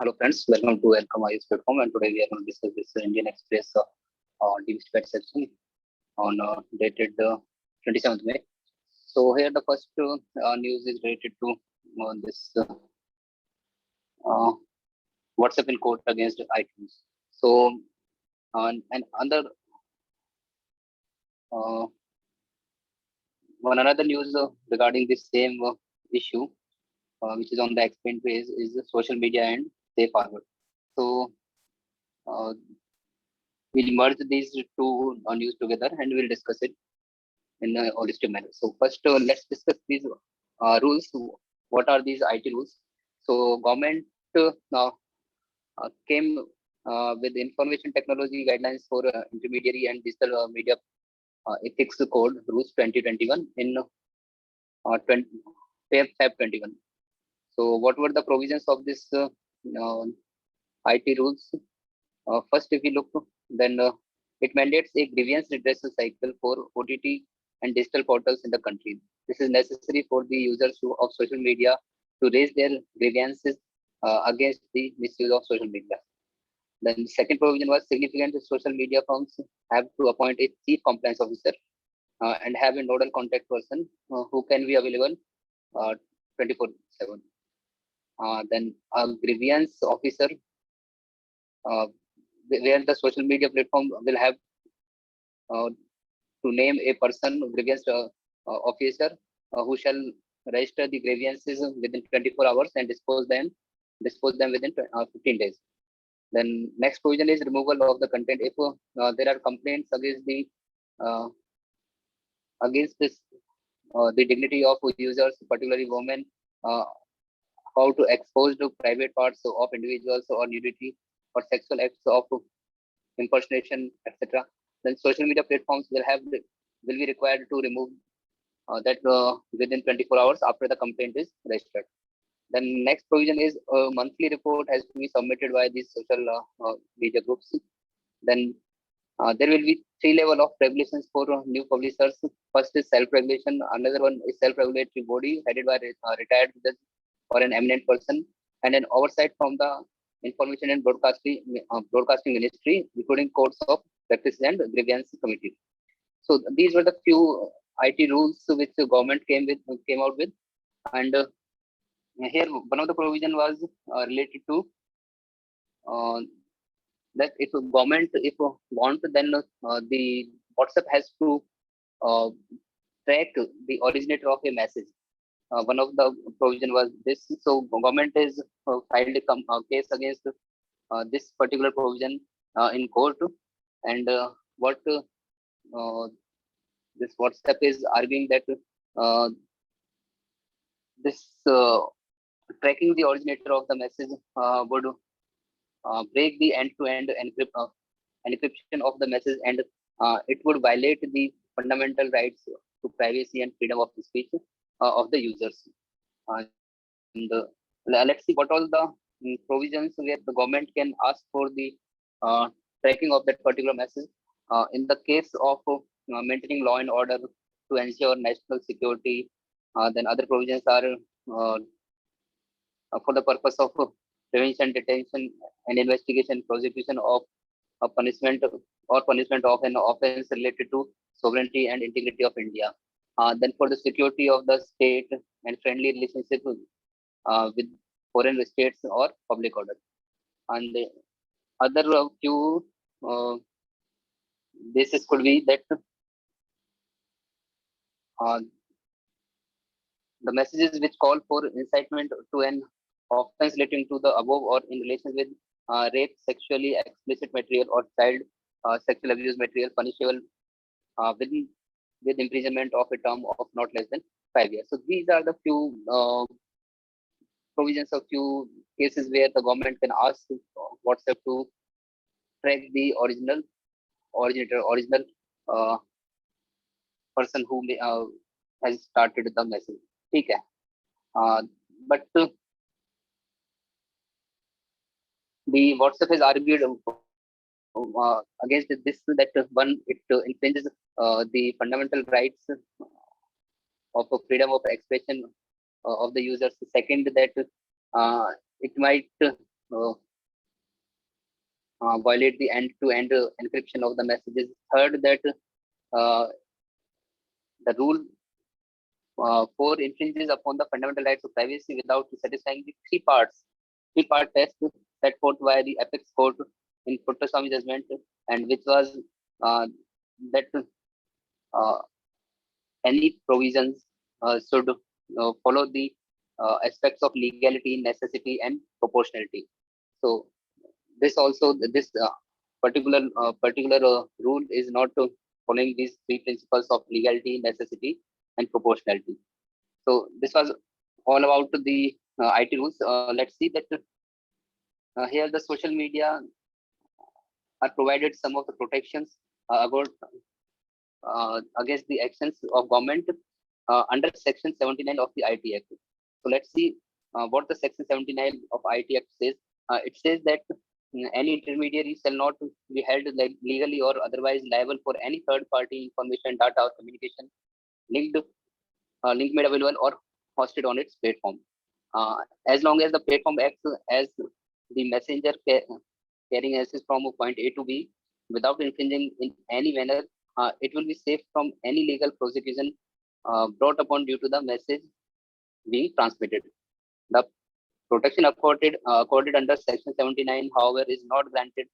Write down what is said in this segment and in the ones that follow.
Hello friends, welcome to Welcome IS platform, and today we are going to discuss this Indian Express divestiture section on dated 27th May. So here the first news is related to this uh, WhatsApp in court against iTunes. So and under uh, one another news regarding this same issue, which is on the explain page, is the social media and safe harbor. So uh, we'll merge these two news together and we'll discuss it in a holistic manner. So first, let's discuss these rules. What are these IT rules? So government now came with information technology guidelines for intermediary and digital media ethics code rules 2021 in 20, Feb 21. So what were the provisions of this IT rules? First, if we look, then it mandates a grievance redressal cycle for OTT and digital portals in the country. This is necessary for the users of social media to raise their grievances against the misuse of social media. Then the second provision was significant social media firms have to appoint a chief compliance officer and have a nodal contact person who can be available 24/7. Then a grievance officer uh, where the social media platform will have uh, to name a person grievance officer who shall register the grievances within 24 hours and dispose them within 15 days. Then next provision is removal of the content if there are complaints uh, against this the dignity of users, particularly women, uh, how to expose to private parts of individuals or nudity or sexual acts of impersonation, etc. Then social media platforms will be required to remove that within 24 hours after the complaint is registered. Then next provision is a monthly report has to be submitted by these social media groups. Then there will be three level of regulations for new publishers. First is self-regulation. Another one is self-regulatory body headed by retired judge or an eminent person, and an oversight from the Information and Broadcasting Ministry, including codes of practice and grievance committee. So these were the few IT rules which the government came out with, and here one of the provision was related to that if a government if want, then the WhatsApp has to uh, track the originator of a message. One of the provision was this. So government is filed a case against this particular provision in court, and what this WhatsApp is arguing that uh, this tracking the originator of the message would break the end-to-end encryption of the message, and it would violate the fundamental rights to privacy and freedom of speech of the users. And let's see what all the provisions where the government can ask for the uh, tracking of that particular message. In the case of maintaining law and order to ensure national security, then other provisions are for the purpose of prevention, detention, and investigation, prosecution of a punishment or punishment of an offense related to sovereignty and integrity of India. Then for the security of the state and friendly relationship with foreign states or public order. And the other few uh, basis could be that uh, the messages which call for incitement to an offense relating to the above or in relation with rape, sexually explicit material, or child sexual abuse material punishable within with imprisonment of a term of not less than 5 years. So these are the few provisions of few cases where the government can ask WhatsApp to track the original uh, person who has started the message. Okay. But the WhatsApp has argued against this that one, it infringes the fundamental rights of freedom of expression of the users. Second, that it might uh, violate the end-to-end encryption of the messages. Third, that the rule 4 infringes upon the fundamental rights of privacy without satisfying the three-part test set forth by the apex court in Puttaswamy judgment, and which was that uh, any provisions should follow the aspects of legality, necessity, and proportionality. So this particular rule is not following these three principles of legality, necessity, and proportionality. So this was all about the IT rules. Let's see that here the social media are provided some of the protections about against the actions of government under Section 79 of the IT Act. So let's see what the Section 79 of IT Act says. It says that any intermediary shall not be held legally or otherwise liable for any third-party information, data, or communication linked link made available or hosted on its platform. As long as the platform acts as the messenger carrying access from point A to B without infringing in any manner, it will be safe from any legal prosecution brought upon due to the message being transmitted. The protection accorded under Section 79, however, is not granted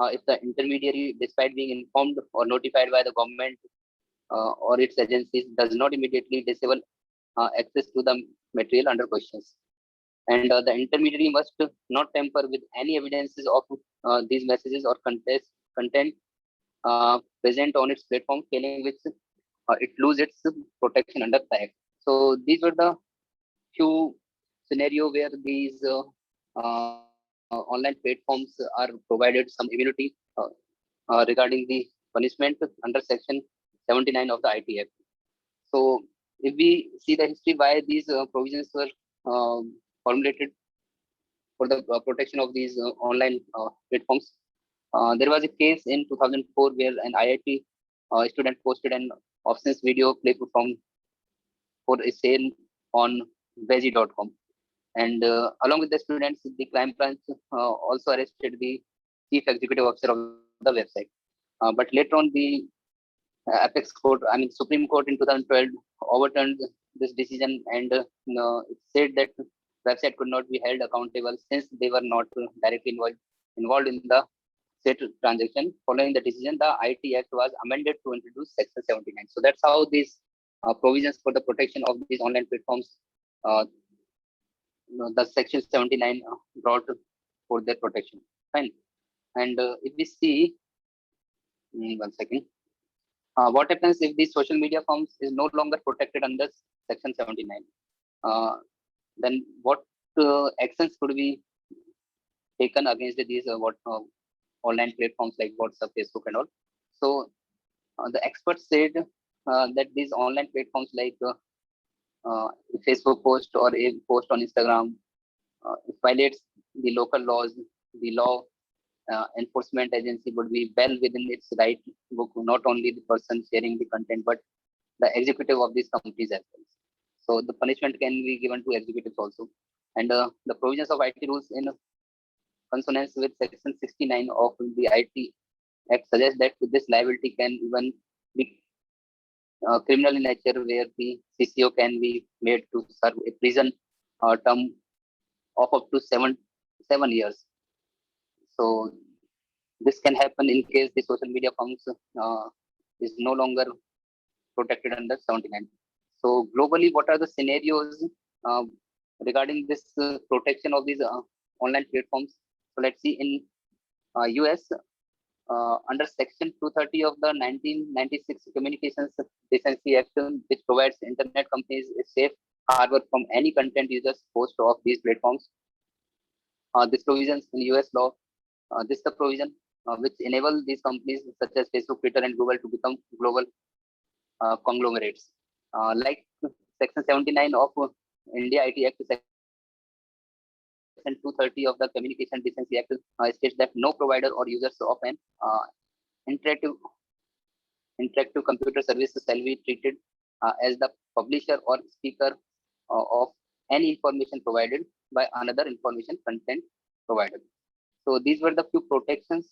if the intermediary, despite being informed or notified by the government or its agencies, does not immediately disable access to the material under questions. And the intermediary must not tamper with any evidences of these messages or content present on its platform, failing which it lose its protection under the Act. So these were the few scenario where these online platforms are provided some immunity regarding the punishment under Section 79 of the IT Act. So if we see the history why these provisions were formulated for the protection of these online platforms, there was a case in 2004 where an IIT student posted an obscene video clip from for a sale on veggie.com. And along with the students, the crime branch also arrested the chief executive officer of the website. But later on, the Apex Court, I mean Supreme Court in 2012 overturned this decision, and it said that website could not be held accountable since they were not directly involved in the said transaction. Following the decision, the IT Act was amended to introduce Section 79. So that's how these provisions for the protection of these online platforms, the Section 79 brought for their protection. Fine. And if we see, 1 second. What happens if the social media forms is no longer protected under Section 79? Then what actions could be taken against these online platforms like WhatsApp, Facebook, and all? So the experts said that these online platforms like Facebook post or a post on Instagram violates the local laws, the law enforcement agency would be well within its right book, not only the person sharing the content, but the executive of these companies as well. So the punishment can be given to executives also. And the provisions of IT rules in consonance with Section 69 of the IT Act suggest that this liability can even be criminal in nature, where the CCO can be made to serve a prison term of up to seven years. So this can happen in case the social media firms is no longer protected under 79. So globally, what are the scenarios regarding this protection of these online platforms? So let's see in US under Section 230 of the 1996 Communications Decency Act, which provides internet companies a safe harbor from any content users post of these platforms. This provisions in US law, this is the provision which enable these companies such as Facebook, Twitter, and Google to become global conglomerates. Like Section 79 of India IT Act, Section 230 of the Communication Decency Act states that no provider or users of an interactive computer service shall be treated as the publisher or speaker of any information provided by another information content provided. So these were the few protections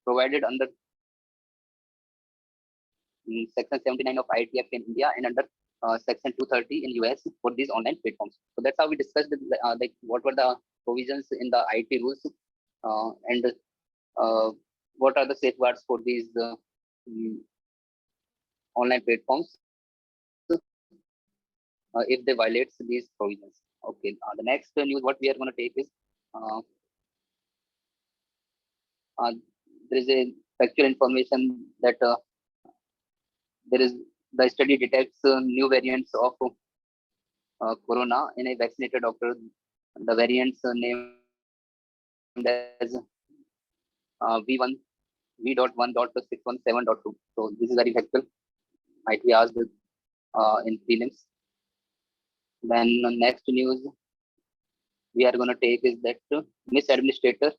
provided under Section 79 of ITF in India and under Section 230 in US for these online platforms. So that's how we discussed like what were the provisions in the IT rules and what are the safeguards for these online platforms if they violate these provisions. Okay, the next news what we are going to take is uh, there is a factual information that there is the study detects new variants of corona in a vaccinated doctor. The variants named as V1, V.1.617.2. So this is very factual. Might be asked in prelims. Then next news we are going to take is that Miss Administrator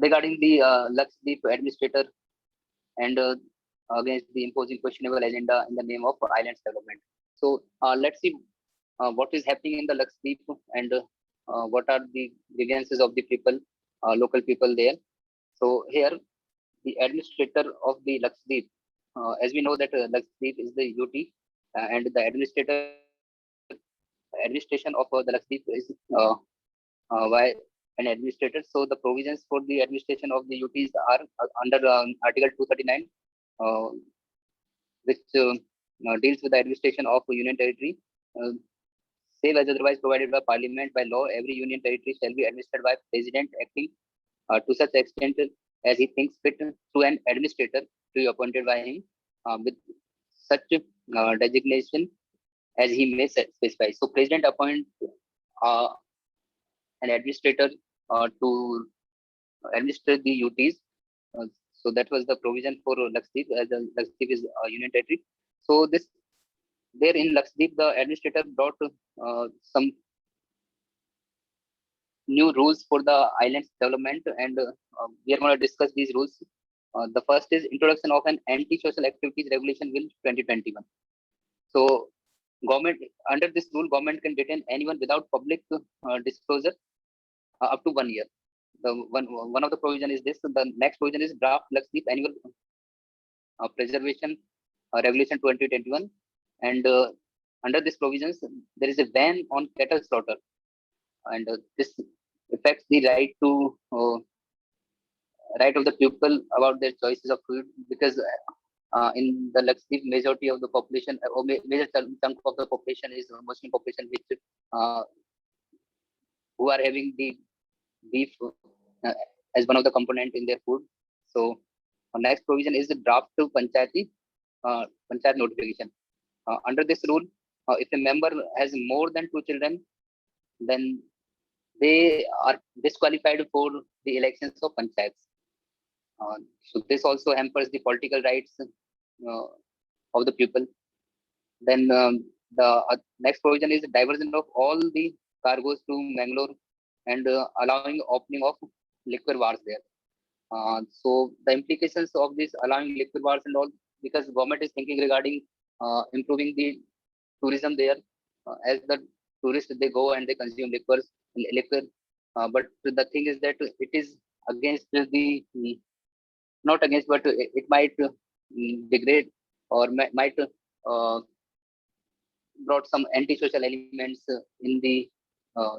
regarding the Lakshadweep Administrator and against the imposing questionable agenda in the name of islands development. So let's see what is happening in the Lakshadweep and what are the grievances of the people, local people there. So here, the administrator of the Lakshadweep, as we know that Lakshadweep is the UT, and the administration of the Lakshadweep is by an administrator. So the provisions for the administration of the UTs are under Article 239, which deals with the administration of a union territory. Save as otherwise provided by Parliament by law, every union territory shall be administered by President acting to such extent as he thinks fit through an administrator to be appointed by him with such designation as he may specify. So President appoint an administrator to administer the UTs. So that was the provision for Lakshadweep, as Lakshadweep is a union territory. So this there in Lakshadweep, the administrator brought some new rules for the island's development, and we are going to discuss these rules. The first is introduction of an anti-social activities regulation bill 2021. So government under this rule, government can detain anyone without public disclosure up to 1 year. The one of the provision is this. The next provision is draft Lakshadweep annual preservation regulation 2021, and under this provisions there is a ban on cattle slaughter, and this affects the right of the people about their choices of food, because in the Lakshadweep, majority of the population or major chunk of the population is Muslim population, which who are having the beef as one of the component in their food. So next provision is the draft to panchayat notification. Under this rule, if a member has more than 2 children, then they are disqualified for the elections of panchayats. So this also hampers the political rights of the people. Then the next provision is the diversion of all the cargoes to Mangalore and allowing opening of liquor bars there. So the implications of this allowing liquor bars and all, because government is thinking regarding improving the tourism there, as the tourists they go and they consume liquor. But the thing is that it is against the not against, but it might degrade or might brought some antisocial elements in the uh,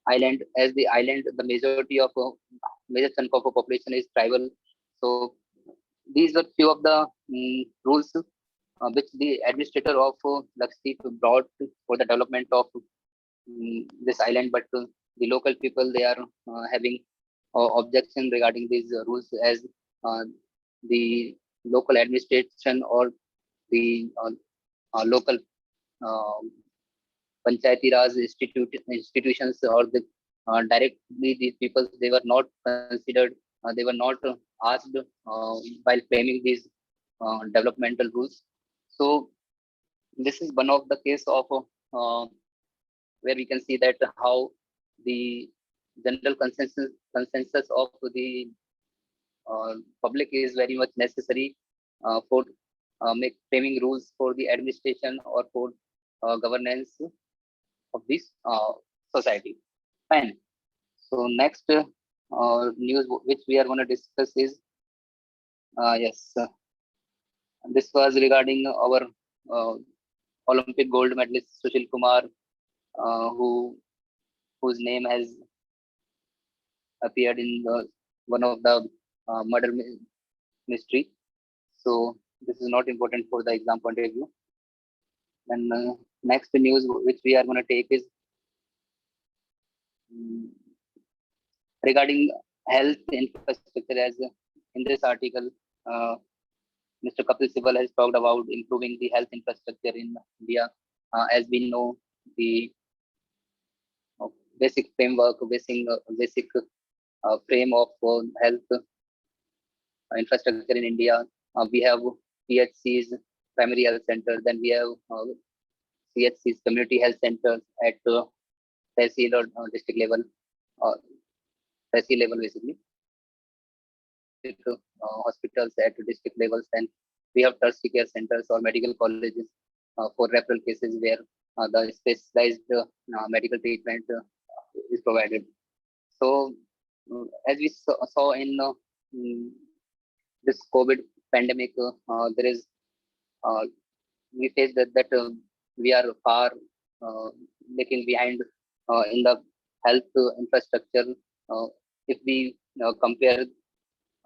island, as the island, the majority of major chunk of a population is tribal. So these were few of the rules which the administrator of Lakshadweep brought for the development of this island, but the local people they are having objection regarding these rules, as the local administration or the local uh, panchayati raj institutions or the directly these people they were not considered, they were not asked while framing these developmental rules. So this is one of the case of where we can see that how the general consensus of the public is very much necessary for make framing rules for the administration or for governance of this society. Fine. So next news which we are going to discuss is yes, this was regarding our uh, Olympic gold medalist Sushil Kumar, whose name has appeared in one of the murder mystery. So this is not important for the exam point of view. And next news which we are going to take is mm, regarding health infrastructure. As in this article, uh, Mr. Kapil Sibal has talked about improving the health infrastructure in India. As we know, the basic framework, basic frame of health infrastructure in India. We have PHCs, primary health centers, then we have CHCs, community health centers at tehsil or district level, uh, tehsil level basically. Hospitals at district levels, then we have tertiary care centers or medical colleges for referral cases where the specialized medical treatment is provided. So, as we saw in mm, this COVID pandemic, there is we face that we are far uh, making behind in the health infrastructure if we compare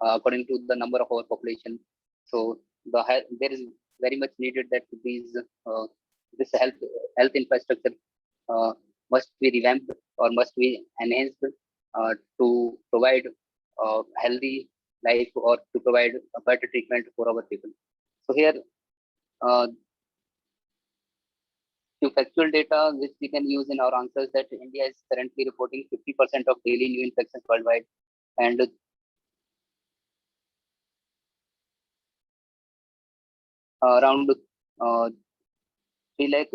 according to the number of our population. So there is very much needed that this health infrastructure uh, must be revamped or must be enhanced to provide healthy life or to provide a better treatment for our people. So here, uh, few factual data which we can use in our answers that India is currently reporting 50% of daily new infections worldwide, and around 3 lakh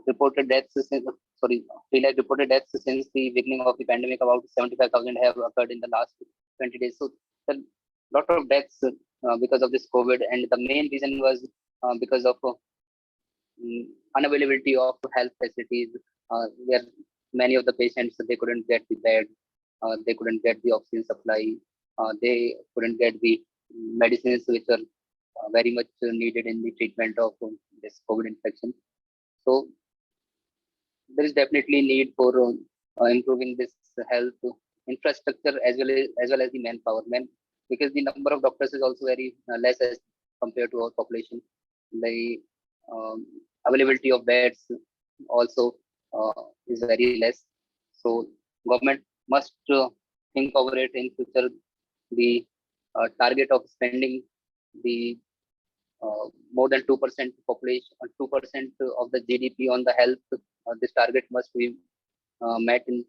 reported deaths since, sorry, 3 lakh reported deaths since the beginning of the pandemic. About 75,000 have occurred in the last 20 days. So a lot of deaths because of this COVID, and the main reason was because of unavailability of health facilities, where many of the patients they couldn't get the bed, they couldn't get the oxygen supply, they couldn't get the medicines which are very much needed in the treatment of this COVID infection. So there is definitely need for improving this health infrastructure as well as the manpower, because the number of doctors is also very less as compared to our population. The um, availability of beds also is very less. So government must think over it in future. The target of spending the more than 2% population, 2% of the GDP on the health. This target must be met in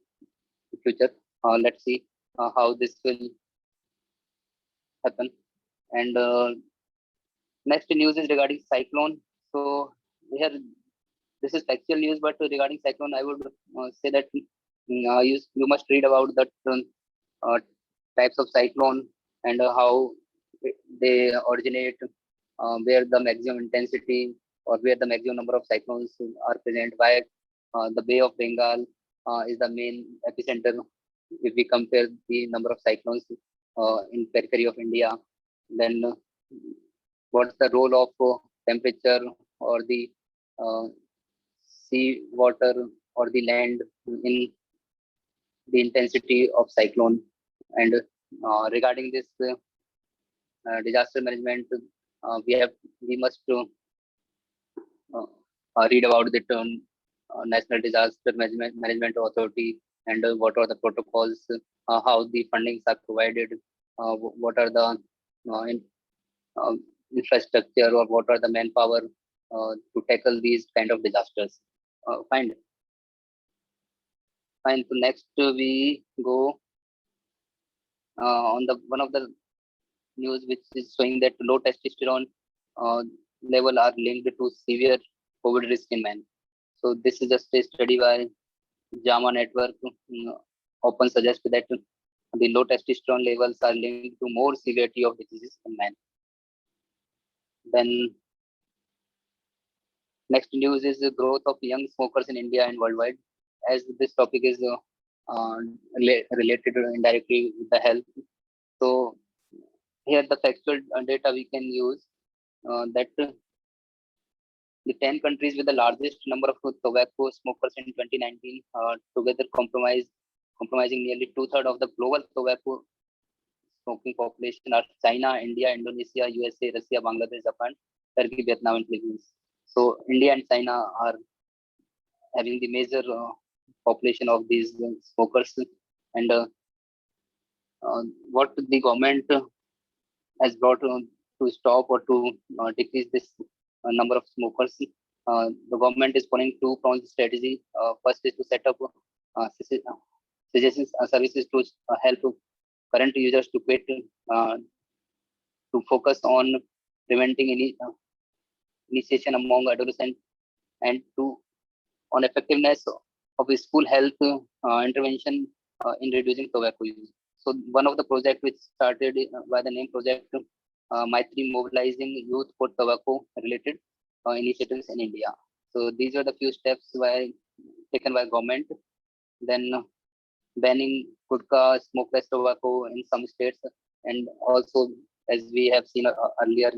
the future. Let's see how this will happen. And next news is regarding cyclone. So here, this is factual news, but regarding cyclone, I would say that you must read about the uh, types of cyclone and how they originate, where the maximum intensity or where the maximum number of cyclones are present. Why the Bay of Bengal is the main epicenter if we compare the number of cyclones in periphery of India. Then what's the role of temperature or the uh, sea water or the land in the intensity of cyclone? And regarding this disaster management, we must uh, read about the term National Disaster Management Authority, and what are the protocols, how the fundings are provided, what are the uh, infrastructure or what are the manpower to tackle these kind of disasters. Fine. Fine. So next we go on the one of the news which is showing that low testosterone uh, level are linked to severe COVID risk in men. So this is just a study by JAMA Network. Often suggests that the low testosterone levels are linked to more severity of diseases in men. Then next news is the growth of young smokers in India and worldwide. as this topic is related indirectly with the health. So here the factual data we can use that the 10 countries with the largest number of tobacco smokers in 2019 together compromising nearly two-thirds of the global tobacco smoking population are China, India, Indonesia, USA, Russia, Bangladesh, Japan, Turkey, Vietnam, and Philippines. So India and China are having the major population of these smokers, and what the government has brought to stop or to decrease this number of smokers. The government is following two-pronged strategy. First is to set up suggestions services to help current users to quit, to focus on preventing any initiation among adolescents, and to on effectiveness of the school health intervention in reducing tobacco use. So one of the projects which started by the name project Maitri, mobilizing youth for tobacco related initiatives in India. So these are the few steps taken by government. Then banning gudka, smokeless tobacco in some states, and also as we have seen earlier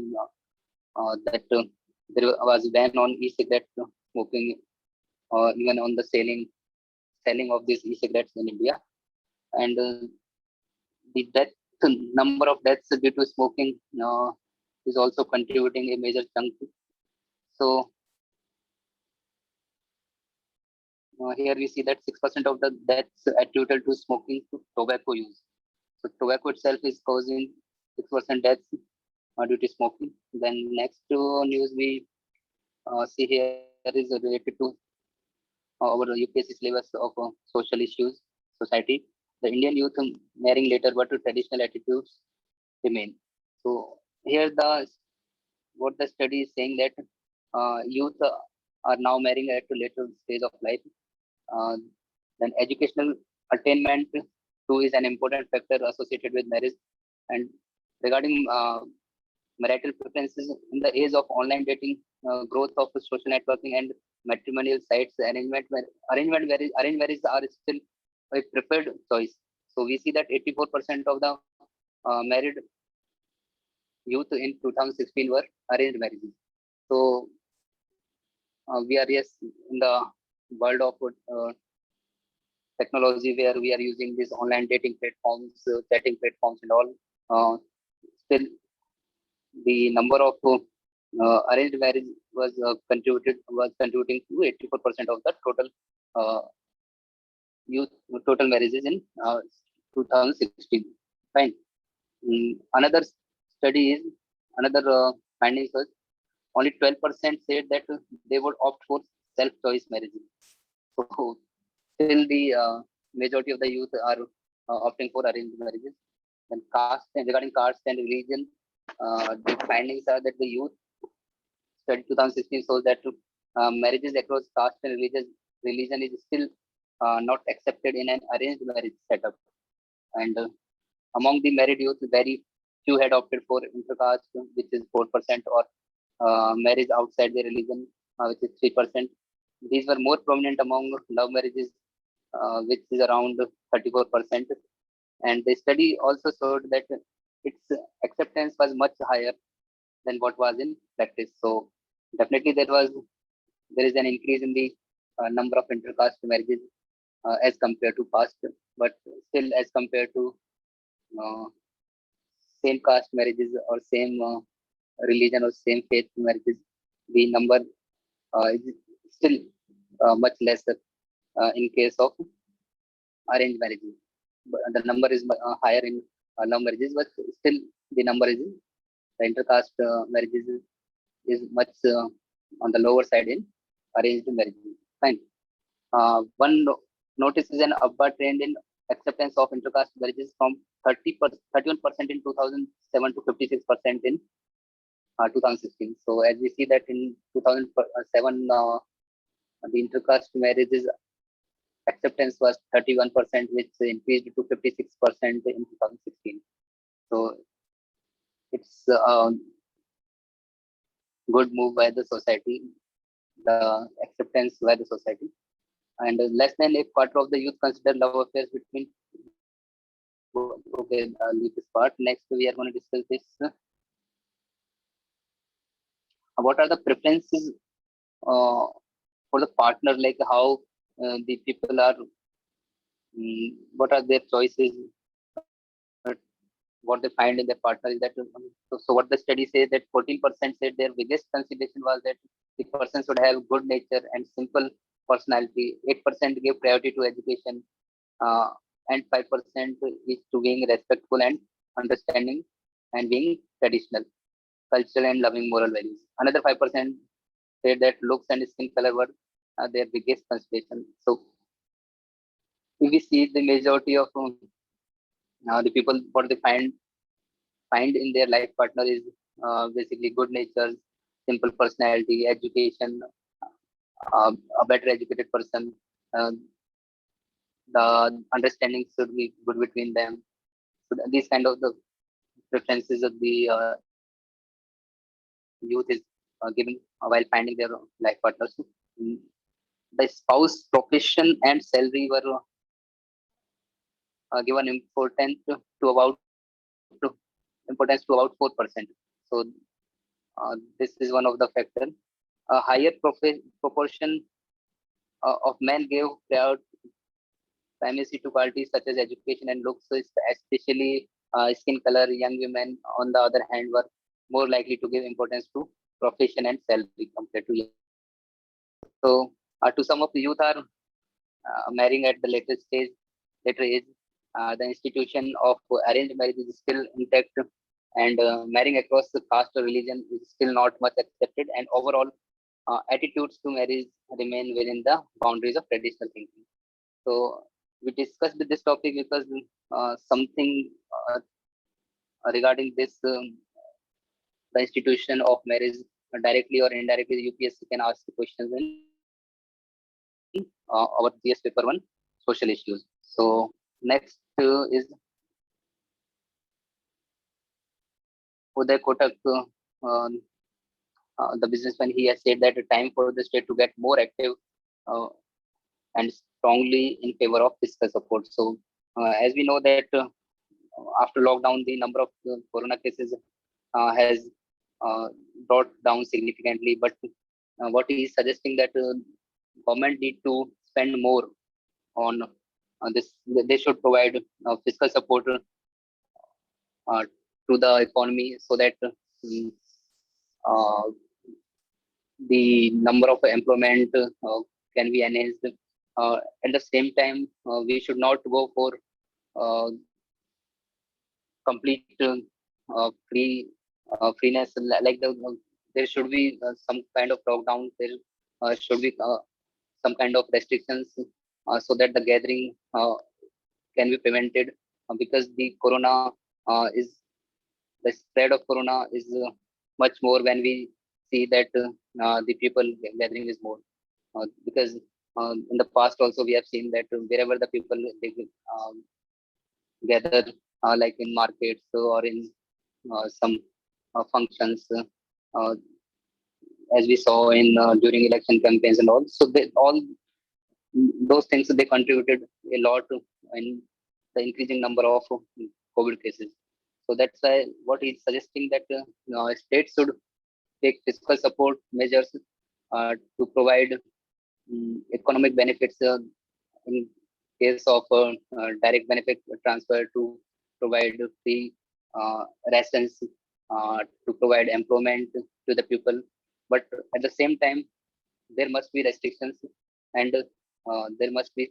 that there was ban on e-cigarette smoking, even on the selling of these e-cigarettes in India, and the number of deaths due to smoking is also contributing a major chunk. So here we see that 6% of the deaths attributed to smoking to tobacco use. So tobacco itself is causing 6% deaths due to smoking. Then next news we see here is related to our UPSC syllabus of social issues, society. The Indian youth marrying later, but traditional attitudes remain. So here what the study is saying that youth are now marrying at a later stage of life. Then educational attainment too is an important factor associated with marriage. And regarding marital preferences in the age of online dating, growth of social networking and matrimonial sites, arranged marriages are still a preferred choice. So we see that 84% of the married youth in 2016 were arranged marriages. So we are yes in the world of technology where we are using these online dating platforms, chatting platforms, and all. Still, the number of arranged marriage was contributing to 84% of the total marriages in 2016. Fine. Another study is another findings was only 12% said that they would opt for self-choice marriages. So still the majority of the youth are opting for arranged marriages. And caste and regarding caste and religion, the findings are that the youth study 2016 shows that marriages across caste and religion is still not accepted in an arranged marriage setup. And among the married youth, very few had opted for intercaste, which is 4%, or marriage outside the religion, which is 3%. These were more prominent among love marriages, which is around 34%. And the study also showed that its acceptance was much higher than what was in practice. So definitely there is an increase in the number of intercaste marriages as compared to past, but still as compared to uh, same caste marriages or same religion or same faith marriages, the number is still much lesser in case of arranged marriages. But the number is higher in love marriages, but still the number is the intercaste marriages is much on the lower side in arranged marriages. Fine. One notices an upward trend in acceptance of intercaste marriages from 31% in 2007 to 56% in 2016. So as we see that in 2007, the intercaste marriages acceptance was 31%, which increased to 56% in 2016. So it's a good move by the society, the acceptance by the society. and less than a quarter of the youth consider love affairs between. Okay, leave this part. Next, we are going to discuss this. What are the preferences for the partner? Like how the people are, what are their choices? What they find in their partner is that. So what the study says that 14% said their biggest consideration was that the person should have good nature and simple personality. 8% gave priority to education, uh, and 5% is to being respectful and understanding and being traditional, cultural and loving moral values. Another 5% said that looks and skin color were their biggest consideration. So if we see the majority of the people, what they find in their life partner is basically good nature, simple personality, education, a better educated person. Uh, the understanding should be good between them. So these kind of the preferences of the youth is giving while finding their life partners. Mm, The spouse, profession, and salary were given importance to about 4%. So this is one of the factors. A higher proportion of men gave primacy to qualities such as education and looks, so especially skin color. Young women, on the other hand, were more likely to give importance to profession and salary compared to young. So, to some of the youth are marrying at the later age. The institution of arranged marriage is still intact, and marrying across the caste or religion is still not much accepted. And overall, attitudes to marriage remain within the boundaries of traditional thinking. So we discussed this topic because something regarding this, the institution of marriage, directly or indirectly, the UPSC can ask the questions in our GS paper 1 social issues. So next is Uday Kotak, the businessman. He has said that a time for the state to get more active uh, and strongly in favor of fiscal support. So as we know that after lockdown, the number of corona cases has uh, brought down significantly. But what he is suggesting that government need to spend more on this. They should provide fiscal support to the economy so that uh, the number of employment can be enhanced. At the same time, we should not go for uh, complete freeness. Like there should be some kind of lockdown. There should be some kind of restrictions so that the gathering can be prevented, because the corona is the spread of corona is much more when we see that the people gathering is more, because in the past also we have seen that wherever the people they gather, like in markets or in some functions, uh, as we saw in during election campaigns and all. So all those things, they contributed a lot in the increasing number of COVID cases. So that's why what he's suggesting that states should take fiscal support measures to provide economic benefits in case of direct benefit transfer, to provide free rations, to provide employment to the people. But at the same time, there must be restrictions, and there must be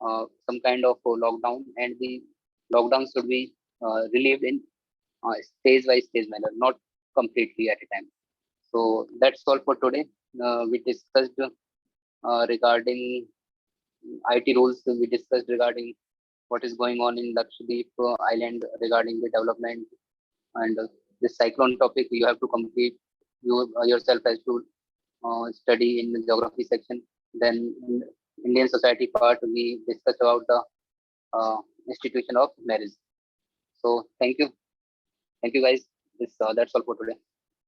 some kind of lockdown, and the lockdown should be relieved in stage by stage manner, not completely at a time. So that's all for today. We discussed regarding IT rules. We discussed regarding what is going on in Lakshadweep Island regarding the development, and this cyclone topic you have to complete. You yourself has to study in the geography section. Then in Indian society part, we discussed about the institution of marriage. So thank you guys. This that's all for today.